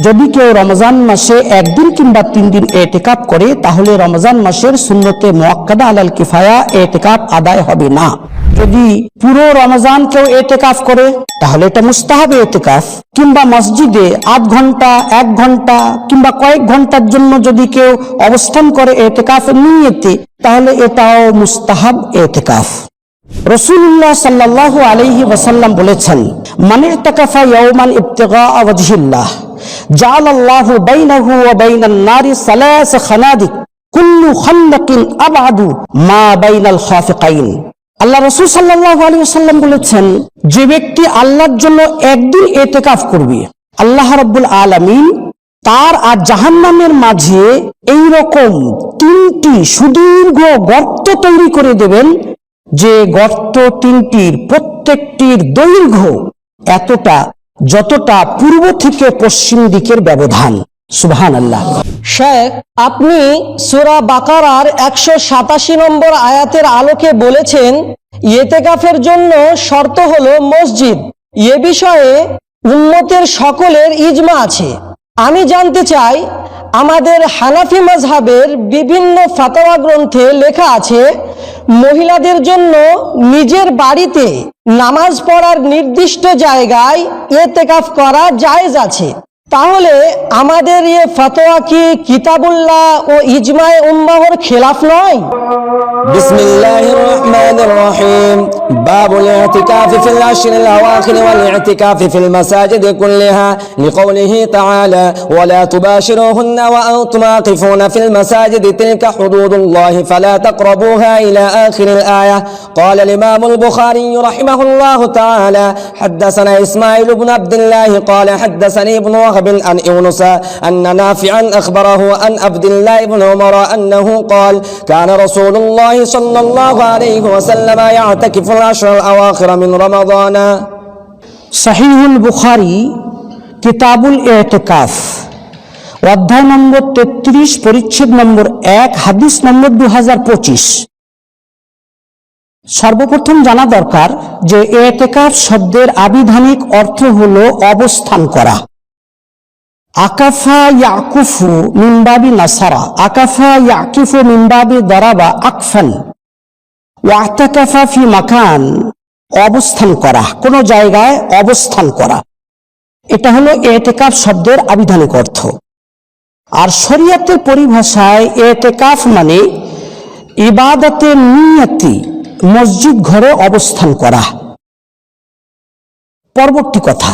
যদি কেউ রমজান মাসে একদিন কিংবা 3 দিন এতেকাফ করে তাহলে রমজান মাসের সুন্নতে মুআক্কাদা আলাল কিফায়া এতেকাফ আদায় হবে না। যদি পুরো রমজান কেউ এতেকাফ করে তাহলে এটা মুস্তাহাব এতেকাফ, কিংবা মসজিদে আধ ঘন্টা 1 ঘন্টা কিংবা কয়েক ঘন্টার জন্য যদি কেউ অবস্থান করে এতেকাফের নিয়তে তাহলে এটাও মুস্তাহাব এতেকাফ। রাসূলুল্লাহ সাল্লাল্লাহু আলাইহি ওয়াসাল্লাম বলেছেন, মান ইতাকাফা ইয়াওমান ইবতিগা ওয়াজহিল্লাহ জাআলাল্লাহু বাইনাহু ওয়া বাইনান নারি সালাস খানাদিক কুল্লু খান্দাকিন আবআদু মা বাইনাল খাফিকাইন। আল্লাহ রাসূল সাল্লাল্লাহু আলাইহি ওয়াসাল্লাম বলেছেন, যে ব্যক্তি আল্লাহর জন্য একদিন ইতিকাফ করবে আল্লাহ রাব্বুল আলামিন তার আর জাহান্নামের মাঝে এই রকম 3টি সুদীর্ঘ গর্ত তৈরি করে দেবেন, যে গর্ত 3টির প্রত্যেকটির দৈর্ঘ্য এতটা যতটা পূর্ব থেকে পশ্চিম দিকের ব্যবধান। সুবহানাল্লাহ। শেখ, আপনি সূরা বাকারার 187 নম্বর আয়াতের আলোকে বলেছেন ইতিকাফের জন্য শর্ত হলো মসজিদ। এ বিষয়ে উম্মতের সকলের ইজমা আছে। আমি জানতে চাই, আমাদের হানাফি মাযহাবের বিভিন্ন ফাতোয়া গ্রন্থে লেখা আছে মহিলাদের জন্য নিজের বাড়িতে নামাজ পড়ার নির্দিষ্ট জায়গায় ইতিকাফ করা জায়েজ আছে। তাহলে আমাদের এই ফাতোয়া কি কিতাবুল্লাহ ও ইজমায়ে উম্মাহর খেলাফ নয়? বিসমিল্লাহির রহমানির রহিম। বাবুল ইতিকাফি ফিল আশরিল আওয়াখির ওয়াল ইতিকাফি ফিল মাসাজিদ কুল্লিহা লিকাউলিহি তাআলা ওয়া লা তুবাশিরুহুন্না ওয়া আনতুম আকিফুনা ফিল মাসাজিদ তিলকা হুদুদুল্লাহি ফালা তাকরাবুহা ইলা আখিরিল আয়াহ। قال الإمام البخاري رحمه الله تعالى حدثنا إسماعيل بن عبد الله قال حدثني ابن وهب عن يونس أن نافعا أخبره عن عبد الله بن عمر أنه قال كان رسول الله صلى الله عليه وسلم يعتكف العشر الأواخر من رمضان। সহিহুল বুখারী কিতাবুল ইতিকাফ অধ্যায় নম্বর 33 পরিচ্ছেদ নম্বর 1 হাদিস নম্বর 2025। সর্বপ্রথম জানা দরকার যে ইতিকাফ শব্দের আবিধানিক অর্থ হলো অবস্থান করা। আকাফা ইয়াকুফু মিন বাবি নাসারা, আকাফা ইয়াকিফু মিন বাবি দারাবা আকফান, ওয়াতাকাফা ফি মাকান অবস্থান করা, কোন জায়গায় অবস্থান করা, এটা হলো ইতিকাফ শব্দের আবিধানিক অর্থ। আর শরীয়তের পরিভাষায় ইতিকাফ মানে ইবাদতের নিয়তি মসজিদ ঘরে অবস্থান করা। পরবর্তী কথা,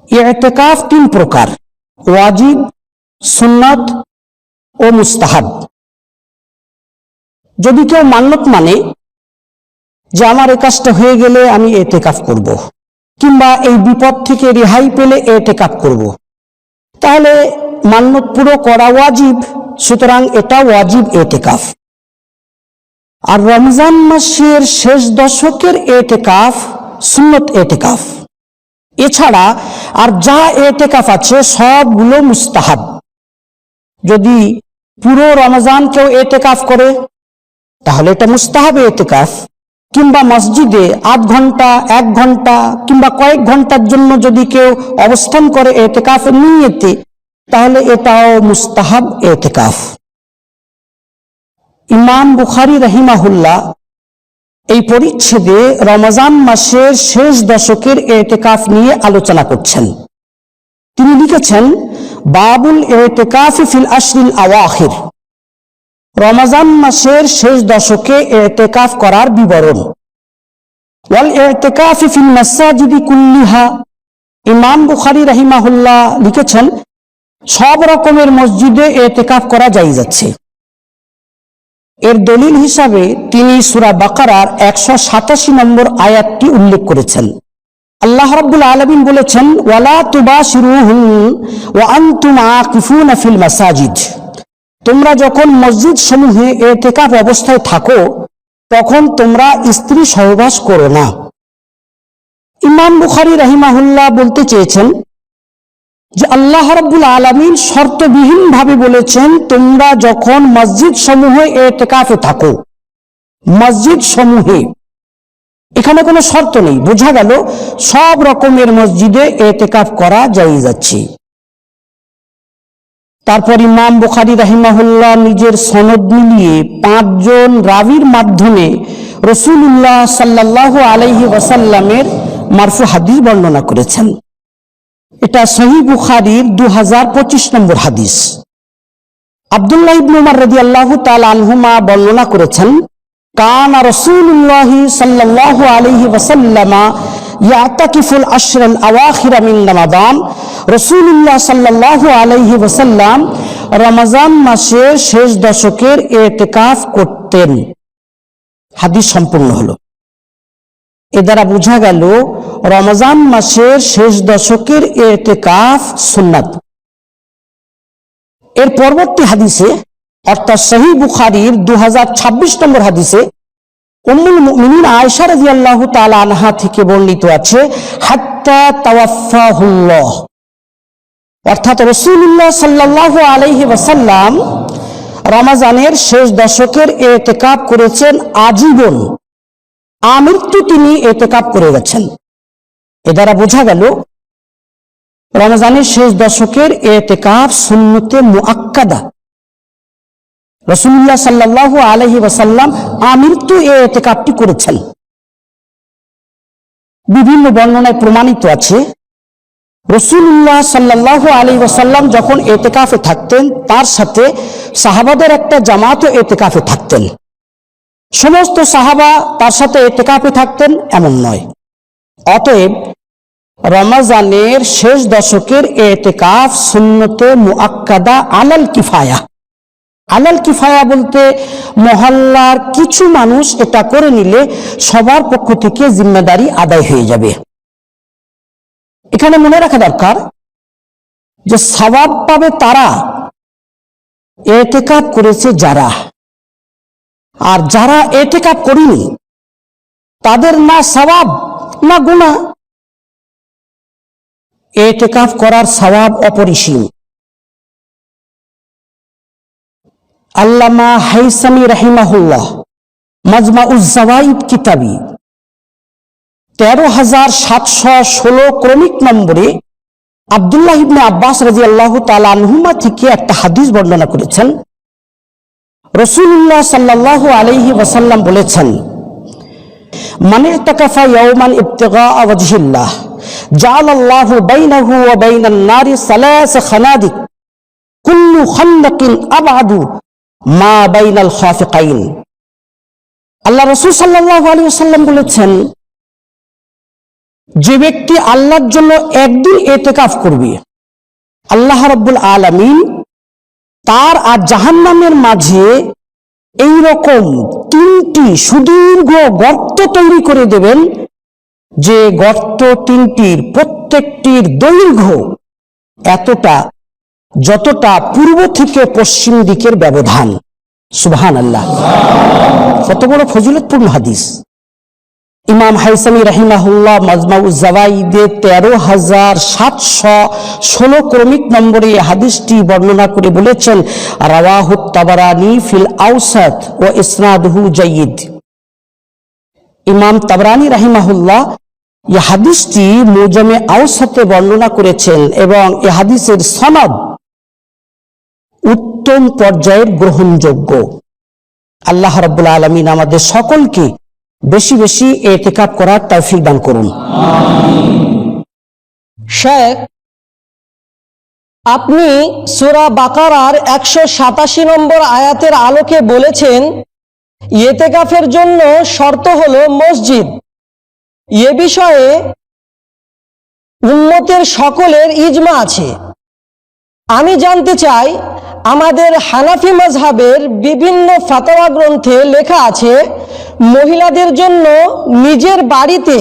ইতিকাফ 3 প্রকার: ওয়াজিব, সুন্নাত ও মুস্তাহাব। যদি কেউ মান্নত মানে যে আমার এই কাজটা হয়ে গেলে আমি ইতিকাফ করব, কিংবা এই বিপদ থেকে রেহাই পেলে ইতিকাফ করব, তাহলে মান্নত পুরো করা ওয়াজিব, সুতরাং এটা ওয়াজিব ইতিকাফ। আর রমজান মাসের শেষ দশকের ইতিকাফ সুন্নত ইতিকাফ। এছাড়া আর যা ইতিকাফ আছে সবগুলো মুস্তাহাব। যদি পুরো রমজান কেউ ইতিকাফ করে তাহলে এটা মুস্তাহাব ইতিকাফ, কিংবা মসজিদে আধ ঘন্টা 1 ঘন্টা কিংবা কয়েক ঘন্টার জন্য যদি কেউ অবস্থান করে ইতিকাফের নিয়তে তাহলে এটাও মুস্তাহাব ইতিকাফ। ইমাম বুখারী রাহিমাহুল্লাহ এই পরিচ্ছেদে রমজান মাসের শেষ দশকের ইতিকাফ নিয়ে আলোচনা করছেন। তিনি লিখেছেন, বাবুল ইতিকাফি ফিল আশরিল আওয়াখির, রমজান মাসের শেষ দশকে ইতিকাফ করার বিবরণ। ওয়াল ইতিকাফি ফিল মাসাজিদি কুল্লিহা, ইমাম বুখারী রাহিমাহুল্লাহ লিখেছেন সব রকমের মসজিদে ইতিকাফ করা জায়েজ আছে। এর দলিল হিসাবে তিনি সূরা বাকারার 187 নম্বর আয়াতটি উল্লেখ করেছেন। আল্লাহ রাব্বুল আলামিন বলেছেন, ওয়ালা তুবাশিরুহুন ওয়া আনতুম আকিফুনা ফিল মাসাজিদ, তোমরা যখন মসজিদ সমূহে ইতিকাফ অবস্থায় থাকো তখন তোমরা স্ত্রী সহবাস করো না। ইমাম বুখারী রাহিমাহুল্লাহ বলতে চেয়েছেন যে আল্লাহ রাব্বুল আলামিন শর্তবিহীন ভাবে বলেছেন তোমরা যখন মসজিদ সমূহে ইতিকাফে থাকো। মসজিদ সমূহে, এখানে কোনো শর্ত নেই, বোঝা গেল সব রকমের মসজিদে ইতিকাফ করা জায়েজ আছে। তারপর ইমাম বুখারী রাহিমাহুল্লাহ নিজের সনদ মিলিয়ে 5 জন রাবীর মাধ্যমে রাসূলুল্লাহ সাল্লাল্লাহু আলাইহি ওয়াসাল্লামের মারফু হাদিস বর্ণনা করেছেন। এটা সহিহ বুখারীর 2025 নম্বর হাদিস। আব্দুল্লাহ ইবনে উমর রাদিয়াল্লাহু তাআলা আনহুমা বর্ণনা করেছেন, কানা রাসূলুল্লাহ সাল্লাল্লাহু আলাইহি ওয়াসাল্লাম ইয়াতাকিফুল আশরাল আওয়াখির মিন রমাদান। রাসূলুল্লাহ সাল্লাল্লাহু আলাইহি ওয়াসাল্লাম রমজান মাসের শেষ দশকের ইতিকাফ করতেন। হাদিস সম্পূর্ণ হলো। এ দ্বারা বোঝা গেল রমজান মাসের শেষ দশকের ইতিকাফ সুন্নাত। এর পরবর্তী হাদিসে অর্থাৎ সহিহ বুখারীর 2026 নম্বর হাদিসে উম্মুল মুমিনিন আয়েশা রাদিয়াল্লাহু তাআলা আনহা থেকে বর্ণিত আছে, হাত্তা তাওয়াফাহুল্লাহ, অর্থাৎ রাসূলুল্লাহ সাল্লাল্লাহু আলাইহি ওয়াসাল্লাম রমজানের শেষ দশকের ইতিকাফ করেছেন আজীবন, আমৃত্যু তিনি ইতিকাফ করে গেছেন। এ দ্বারা বোঝা গেল রমজানের শেষ দশকের ইতিকাফ সুন্নতে মুআক্কাদা। রাসূলুল্লাহ সাল্লাল্লাহু আলাইহি ওয়াসাল্লাম আমৃত্যু এই ইতিকাফটি করেছেন। বিভিন্ন বর্ণনায় প্রমাণিত আছে রাসূলুল্লাহ সাল্লাল্লাহু আলাইহি ওয়াসাল্লাম যখন ইতিকাফে থাকতেন তার সাথে সাহাবাদের একটা জামাতও ইতিকাফে থাকতেন। সমস্ত সাহাবা তার সাথে ইতিকাফে থাকতেন এমন নয়। অতএব রমজানের শেষ দশকের ইতিকাফ সুন্নতে মুআক্কাদা আলাল কিফায়া। আলাল কিফায়া বলতে মহল্লার কিছু মানুষ এটা করে নিলে সবার পক্ষ থেকে জিম্মেদারি আদায় হয়ে যাবে। এখানে মনে রাখা দরকার যে সওয়াব পাবে তারা ইতিকাফ করেছে যারা, আর যারা ইতিকাফ করেনি তাদের না সওয়াব না গুনাহ। ইতিকাফ করার সওয়াব অপরিসীম। আল্লামা হাইসামি রাহিমাহুল্লাহ মাজমাউজ যাওয়াইদ কিতাবি 13,716 ক্রমিক নম্বরে আব্দুল্লাহ ইবনে আব্বাস রাদিয়াল্লাহু তাআলা আনহুমা থেকে একটা হাদিস বর্ণনা করেছেন। রাসূলুল্লাহ সাল্লাল্লাহু আলাইহি ওয়াসাল্লাম বলেছেন, মান ইতাকাফা ইয়াওমান ইবতিগা ওয়াজহিল্লাহ জাআলাল্লাহু বাইনাহু ওয়া বাইনান নারি সালাস খানাদিক কুল্লু খান্দাকিন আবআদু মা বাইনাল খাফিকাইন। আল্লাহ রাসূল সাল্লাল্লাহু আলাইহি ওয়াসাল্লাম বলেছেন, যে ব্যক্তি আল্লাহর জন্য একদিন ইতিকাফ করবে, আল্লাহ রাব্বুল আলামিন তার আর জাহান্নামের মাঝে এই রকম 3টি সুদীর্ঘ গর্ত তৈরি করে দেবেন, যে গর্ত 3টির প্রত্যেকটির দৈর্ঘ্য এতটা যতটা পূর্ব থেকে পশ্চিম দিকের ব্যবধান। সুবহানাল্লাহ, কত বড় ফজিলতপূর্ণ হাদিস। ইমাম হাইসামি রাহিমাহুল্লাহ মাজমাউজ যাওয়াইদে 13,716 ক্রমিক নম্বরে হাদিসটি বর্ণনা করে বলেছেন, রাওয়াহু তাবরানী ফিল আওসাত ওয়া ইসনাদুহু জাইয়িদ। ইমাম তাবরানী রাহিমাহুল্লাহ এই হাদিসটি মুজামে আওসাতে বর্ণনা করেছেন এবং এই হাদিসের সনদ উত্তম পর্যায়ের গ্রহণযোগ্য। আল্লাহ রাব্বুল আলামিন আমাদের সকলকে বেশি বেশি ইতিকাফ করার তৌফিক দান করুন। শেখ, আপনি সূরা বাকারার 187 নম্বর আয়াতের আলোকে বলেছেন ইতিকাফের জন্য শর্ত হলো মসজিদ। এ বিষয়ে উম্মতের সকলের ইজমা আছে। আমি জানতে চাই, আমাদের হানাফি মাযহাবের বিভিন্ন ফাতোয়া গ্রন্থে লেখা আছে মহিলাদের জন্য নিজের বাড়িতে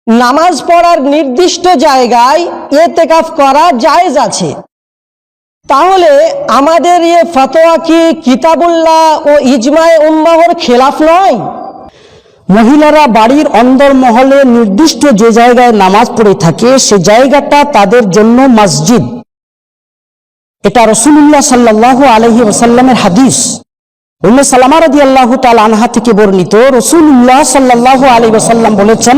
নামাজ পড়ার নির্দিষ্ট জায়গায় ইতিকাফ করা জায়েজ আছে। তাহলে আমাদের এ ফাতোয়া কি কিতাবুল্লাহ ও ইজমায়ে উম্মাহর খেলাফ নয়? মহিলারা বাড়ির অন্দর মহলে নির্দিষ্ট যে জায়গায় নামাজ পড়ে থাকে সে জায়গাটা তাদের জন্য মসজিদ। এটা রাসূলুল্লাহ সাল্লাল্লাহু আলাইহি ওয়াসাল্লামের হাদিস। উম্মে সালামা রাদিয়াল্লাহু তাআলা আনহা থেকে বর্ণিত, রাসূলুল্লাহ সাল্লাল্লাহু আলাইহি ওয়াসাল্লাম বলেছেন,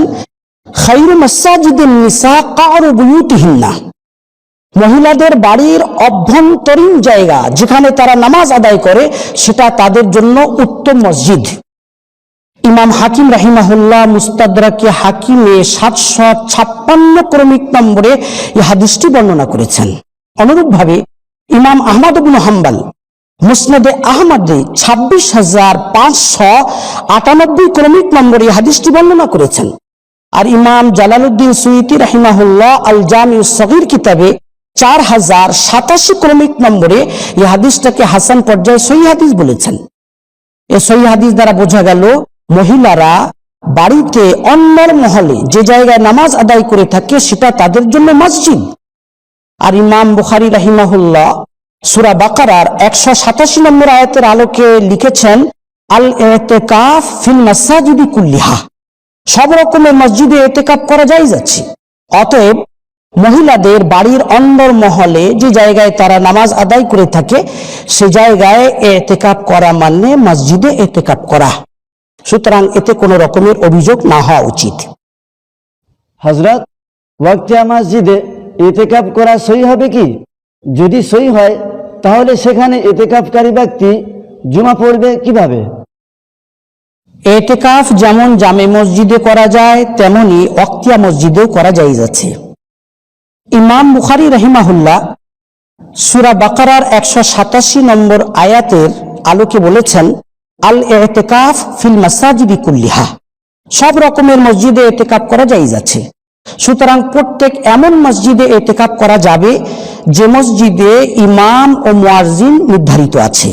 খায়রু মাসাজিদিন নিসা কা'রু বুয়ুতিহিন্না। মহিলাদের বাড়ির অভ্যন্তরীণ জায়গা যেখানে তারা নামাজ আদায় করে সেটা তাদের জন্য উত্তম মসজিদ। ইমাম হাকিম রাহিমাহুল্লাহ মুস্তাদরাকে হাকিমে 756 ক্রমিক নম্বরে এই হাদিসটি বর্ণনা করেছেন। অনুরূপভাবে ইমাম আহমদ ইবনে হাম্বল মুসনাদে আহমদে 26,598 ক্রমিক নম্বরে এই হাদিসটি বর্ণনা করেছেন। আর ইমাম জালালউদ্দিন সুয়ুতি রাহিমাহুল্লাহ আল জামিউস সগীর কিতাবে 4087 ক্রমিক নম্বরে এই হাদিসটাকে হাসান পর্যায়ে সহিহ হাদিস বলেছেন। এই সহিহ হাদিস দ্বারা বোঝা গেল মহিলারা বাড়িতে অন্যের মহলে যে জায়গায় নামাজ আদায় করে থাকে সেটা তাদের জন্য মসজিদ। আর ইমাম বুখারী রাহিমাহুল্লাহ সূরা বাকারার 187 নম্বর আয়াতের আলোকে লিখেছেন, আল ইতিকাফ ফিল মাসাজিদি কুল্লিহা, সব রকমের মসজিদে ইতিকাফ করা জায়েজ আছে। অতএব মহিলাদের বাড়ির অন্দর মহলে যে জায়গায় তারা নামাজ আদায় করে থাকে সে জায়গায় ইতিকাফ করা মানে মসজিদে ইতিকাফ করা। সুতরাং এতে কোনো রকমের অভিযোগ না হওয়া উচিত। হযরত, ওয়াক্তিয়া মসজিদে ইতিকাফ করা সহি হবে কি? যদি সহি হয় তাহলে সেখানে ইতিকাফকারী ব্যক্তি জুমা পড়বে কিভাবে? ইতিকাফ যেমন জামে মসজিদে করা যায় তেমনি ওয়াক্তিয়া মসজিদেও করা জায়েজ আছে। ইমাম বুখারী রাহিমাহুল্লাহ সূরা বাকারার 187 নম্বর আয়াতের আলোকে বলেছেন, আল ইতিকাফ ফিল মাসাজিদি কুল্লিহা, সব রকমের মসজিদে ইতিকাফ করা জায়েজ আছে। সুতরাং প্রত্যেক এমন মসজিদে ইতিকাফ করা যাবে যে মসজিদে ইমাম ও মুয়াজ্জিন নির্ধারিত আছে।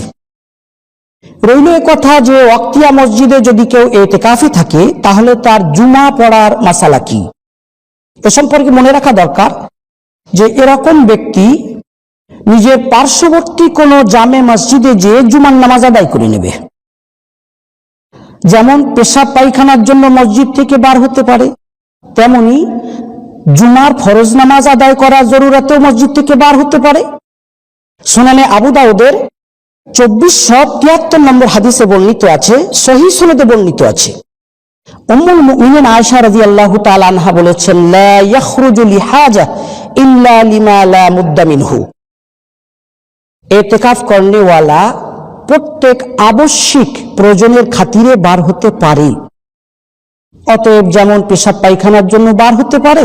রইল এ কথা যে ওয়াক্তিয়া মসজিদে যদি কেউ ইতিকাফে থাকে তাহলে তার জুমা পড়ার মাসালা কি? এ সম্পর্কে মনে রাখা দরকার যে এরকম ব্যক্তি নিজের পার্শ্ববর্তী কোনো জামে মসজিদে যে জুমার নামাজ আদায় করে নেবে। যেমন পেশাব পায়খানার জন্য মসজিদ থেকে বার হতে পারে, তেমনি জুমার ফরজ নামাজ আদায় করার জরুরতেও মসজিদ থেকে বার হতে পারে। সুনানে আবু দাউদের 2473 নম্বর হাদিসে বর্ণিত আছে, সহিহ সনদে বর্ণিত আছে, উম্মুল মুমিনিন আয়েশা রাদিয়াল্লাহু তাআলা আনহা বলেছেন, লা ইয়াখরুজু লিহাজা ইল্লা লিমা লা মুদ্দা মিনহু, ইতিকাফ করনেওয়ালা প্রত্যেক আবশ্যিক প্রয়োজনের খাতিরে বার হতে পারে। অতএব যেমন পেশাব পায়খানার জন্য বার হতে পারে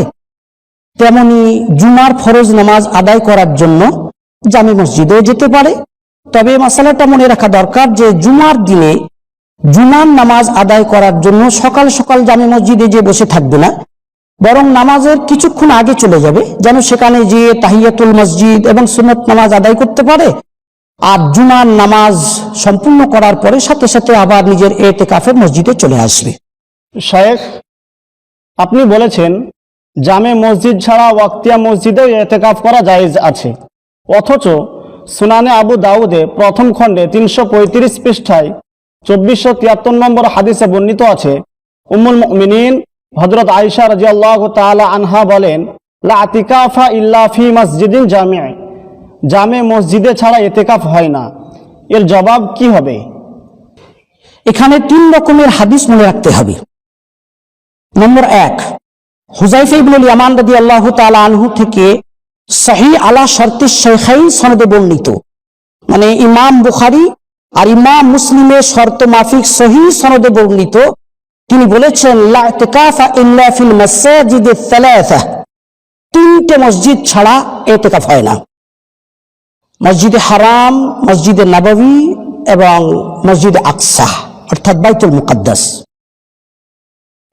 তেমনি জুমার ফরজ নামাজ আদায় করার জন্য জামে মসজিদেও যেতে পারে। তবে মাসালাটা মনে রাখা দরকার যে জুমার দিনে জুমার নামাজ আদায় করার জন্য সকাল সকাল জামে মসজিদে যে বসে থাকবে না, বরং নামাজের কিছুক্ষণ আগে চলে যাবে, যেন সেখানে যেয়ে তাহিয়াতুল মসজিদ এবং সুন্নত নামাজ আদায় করতে পারে। আর জুমার নামাজ সম্পূর্ণ করার পরে সাথে সাথে আবার নিজের ইতিকাফের মসজিদে চলে আসবে। শায়েখ, আপনি বলেছেন জামে মসজিদ ছাড়া ওয়াক্তিয়া মসজিদেও ইতিকাফ করা জায়েজ আছে, অথচ সুনানে আবু দাউদে প্রথম খণ্ডে 335 পৃষ্ঠায় 2473 নম্বর হাদিসে বর্ণিত আছে, উম্মুল মুমিনিন হযরত আয়েশা রাদিয়াল্লাহু তাআলা আনহা বলেন, লা ইতিকাফা ইল্লা ফি মসজিদিন জামি', জামে মসজিদে ছাড়া ইতিকাফ হয় না। এর জবাব কি হবে? এখানে 3 রকমের হাদিস মনে রাখতে হবে। নম্বর 1, হুযায়ফা ইবনুল ইয়ামান রাদিয়াল্লাহু তাআলা আনহু থেকে সহিহ আলা শর্তিশ শাইখাইন সনদে বর্ণিত, মানে ইমাম বুখারী আর ইমাম মুসলিমের শর্ত মাফিক সহিহ সনদে বর্ণিত, তিনি বলেছেন, লা ইতিকাফা ইল্লা ফিল মাসাজিদিস সালাসা, 3টে মসজিদ ছাড়া ইতিকাফ হয় না, মসজিদে হারাম, মসজিদে নববী এবং মসজিদে আকসা অর্থাৎ বাইতুল মুকাদ্দাস।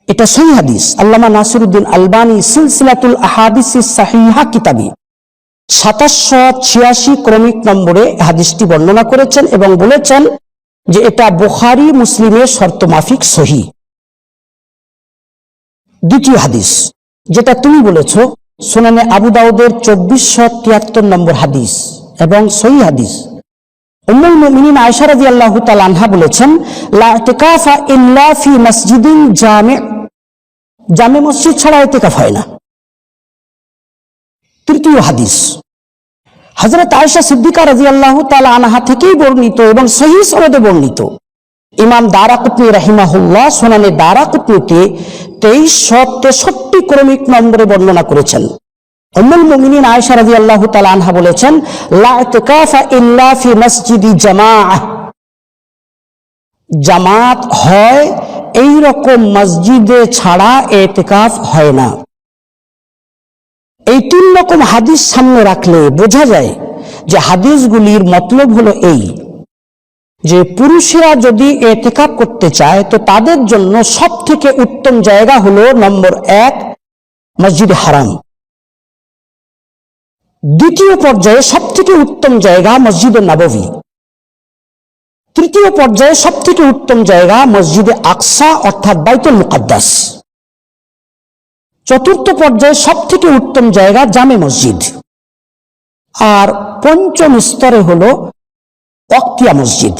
এটা সহিহ হাদিস। আল্লামা নাসিরউদ্দিন আলবানী সিলসিলাতুল আহাদিসিস সাহিহা কিতাবে 2786 ক্রমিক নম্বরে হাদিসটি বর্ণনা করেছেন এবং বলেছেন যে এটা বুখারী মুসলিমের শর্ত মাফিক সহিহ। দ্বিতীয় হাদিস যেটা তুমি বলেছো, সুনানে আবু দাউদের 2473 নম্বর হাদিস এবং সহিহ হাদিস, উম্মুল মুমিনিন আয়েশা রাদিয়াল্লাহু তাআলা আনহা বলেছেন, লা ইতিকাফা ইল্লা ফি মসজিদিন জামি', জামে মসজিদ ছাড়া ইতিকাফ হয় না। তৃতীয় হাদিস হযরত আয়েশা সিদ্দিকা রাদিয়াল্লাহু তাআলা আনহা থেকেই বর্ণিত এবং সহিহ সনদে বর্ণিত। ইমাম দারাকুতনী রাহিমাহুল্লাহ সুনানে দারাকুতনীতে 2363 ক্রমিক নম্বরে বর্ণনা করেছেন। উম্মুল মুমিনিন আয়েশা রাদিয়াল্লাহু তাআলা আনহা বলেছেন, লা ইতিকাফা ইল্লা ফি মসজিদি জামাআহ, জামাত হয় এই রকম মসজিদে ছাড়া ইতিকাফ হয় না। এই তিন রকম হাদিস সামনে রাখলে বোঝা যায় যে হাদিসগুলির মতলব হলো এই যে পুরুষেরা যদি ইতিকাফ করতে চায় তো তাদের জন্য সবথেকে উত্তম জায়গা হলো নম্বর 1 মসজিদে হারাম, দ্বিতীয় পর্যায়ে সবথেকে উত্তম জায়গা মসজিদে নববী, তৃতীয় পর্যায়ে সবথেকে উত্তম জায়গা মসজিদে আকসা অর্থাৎ বাইতুল মুকাদ্দাস, চতুর্থ পর্যায়ে সবথেকে উত্তম জায়গা জামে মসজিদ, আর পঞ্চম স্তরে হলো ওয়াক্তিয়া মসজিদ।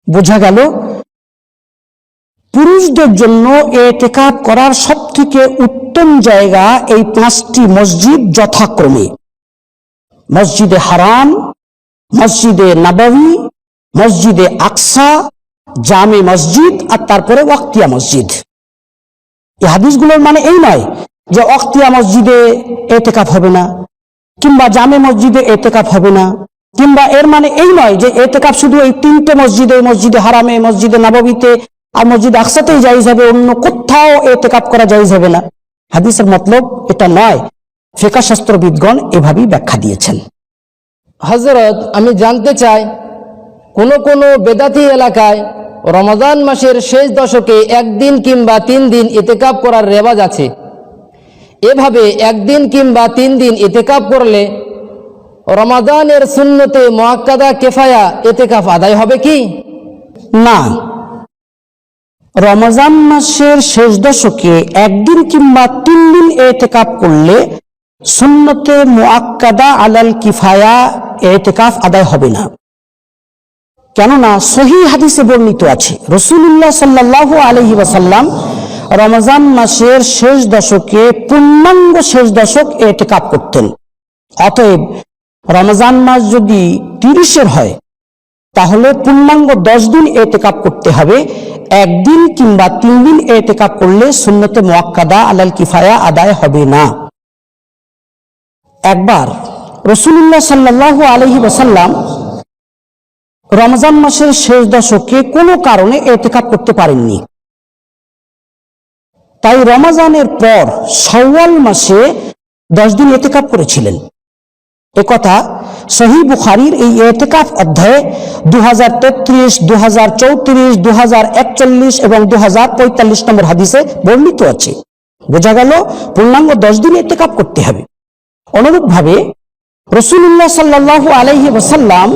বোঝা গেল পুরুষদের জন্য ইতিকাফ করার সবথেকে উত্তম জায়গা এই 5টি মসজিদ যথাক্রমে মসজিদে হারাম, মসজিদে নববী, মসজিদে আকসা, জামে মসজিদ আর তারপরে ওয়াক্তিয়া মসজিদ। এই হাদিসগুলোর মানে এই নয় যে ওয়াক্তিয়া মসজিদে ইতিকাফ হবে না কিংবা জামে মসজিদে ইতিকাফ হবে না, কিংবা এর মানে এই নয় যে ইতিকাফ শুধু এই 3টে মসজিদে, মসজিদে হারামে, মসজিদে নববীতে আর মসজিদে আকসাতেই জায়েজ হবে, অন্য কোথাও ইতিকাফ করা জায়েজ হবে না। হাদিসের মতলব এটা নয়, ফিকহ শাস্ত্রবিদগণ এভাবেই ব্যাখ্যা দিয়েছেন। হযরত, আমি জানতে চাই কোন বেদাতি এলাকায় রমজান মাসের শেষ দশকে 1 দিন কিংবা 3 দিন ইতিকাফ করার রেওয়াজ আছে। এভাবে 1 দিন কিংবা 3 দিন ইতিকাফ করলে রমাদানের সুন্নতে মুআক্কাদা কিফায়া ইতিকাফ আদায় হবে কি? না, রমজান মাসের শেষ দশকে 1 দিন কিংবা 3 দিন ইতিকাফ করলে সুন্নতে মুআক্কাদা আলাল কিফায়া ইতিকাফ আদায় হবে না। কেননা সহিহ হাদিসে বর্ণিত আছে রাসূলুল্লাহ সাল্লাল্লাহু আলাইহি ওয়াসাল্লাম রমজান মাসের শেষ দশকে পূর্ণাঙ্গ শেষ দশক ইতিকাফ করতেন। অতএব রমজান মাস যদি 30-এর হয় তাহলে পূর্ণাঙ্গ 10 দিন ইতিকাফ করতে হবে। 1 দিন কিংবা 3 দিন ইতিকাফ করলে সুন্নতে মুআক্কাদা আলাল কিফায়া আদায় হবে না। একবার রাসূলুল্লাহ সাল্লাল্লাহু আলাইহি ওয়াসাল্লাম রমজান মাসের শেষ দশকে কোনো কারণে ইতিকাফ করতে পারেননি, তাই রমজানের পর শাওয়াল মাসে 10 দিন ইতিকাফ করেছিলেন। একথা সহিহ বুখারীর এই ইতিকাফ অধ্যায়ে 2033, 2034, 2041 এবং 2045 নম্বর হাদিসে বর্ণিত আছে। বোঝা গেল পূর্ণাঙ্গ 10 দিন ইতিকাফ করতে হবে। অনুরূপভাবে রাসূলুল্লাহ সাল্লাল্লাহু আলাইহি ওয়াসাল্লাম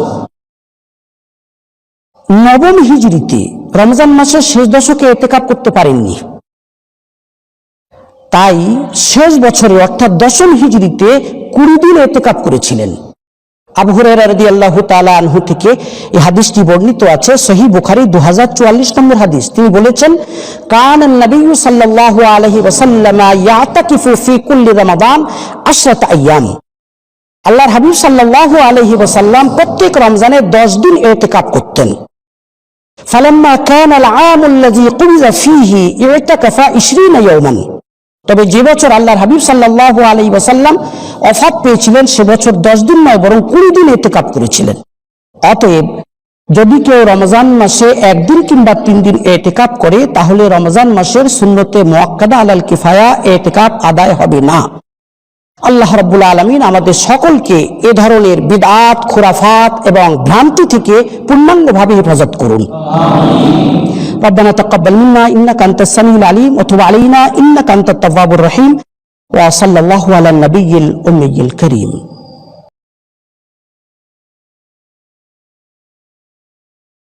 9ম হিজরিতে রমজান মাসের শেষ দশকে ইতিকাফ করতে পারেননি, তাই শেষ বছরে অর্থাৎ 10ম হিজরিতে 20 দিন ইতিকাফ করেছিলেন। আবু হুরায়রা রাদিয়াল্লাহু তাআলা আনহু থেকে এই হাদিসটি বর্ণিত আছে, সহিহ বুখারী 2044 নম্বর হাদিস। তিনি বলেছেন, কানা নবী সাল্লাল্লাহু আলাইহি ওয়াসাল্লাম ইয়াতাকিফু ফি কুল্লি রমাদান 10 আইয়াম। আল্লাহর হাবিব সাল্লাল্লাহু আলাইহি ওয়াসাল্লাম প্রত্যেক রমজানে 10 দিন ইতিকাফ করতেন। ফালাম্মা কানা আল-আম আল্লাযী কুবিযা ফীহি ইতাকাফা 20 ইয়াওমান। তবে যে বছর আল্লাহর হাবিব সাল্লাল্লাহু আলাইহি ওয়াসাল্লাম ওফাত পেয়েছিলেন সে বছর 10 দিন নয় বরং 20 দিন ইতিকাফ করেছিলেন। অতএব যদি কেউ রমজান মাসে 1 দিন কিংবা 3 দিন ইতিকাফ করে তাহলে রমজান মাসের সুন্নতে মুআক্কাদা আলাল কিফায়া ইতিকাফ আদায় হবে না। আল্লাহ রাব্বুল আলামিন আমাদের সকলকে এ ধরনের বিদআত, খুরাফাত এবং ভ্রান্তি থেকে পূর্ণাঙ্গভাবে হেফাজত করুন। আমিন। ربنا تقبل منا إنك أنت السميع العليم وتب علينا إنك أنت التواب الرحيم وصلى الله على النبي الأمي الكريم।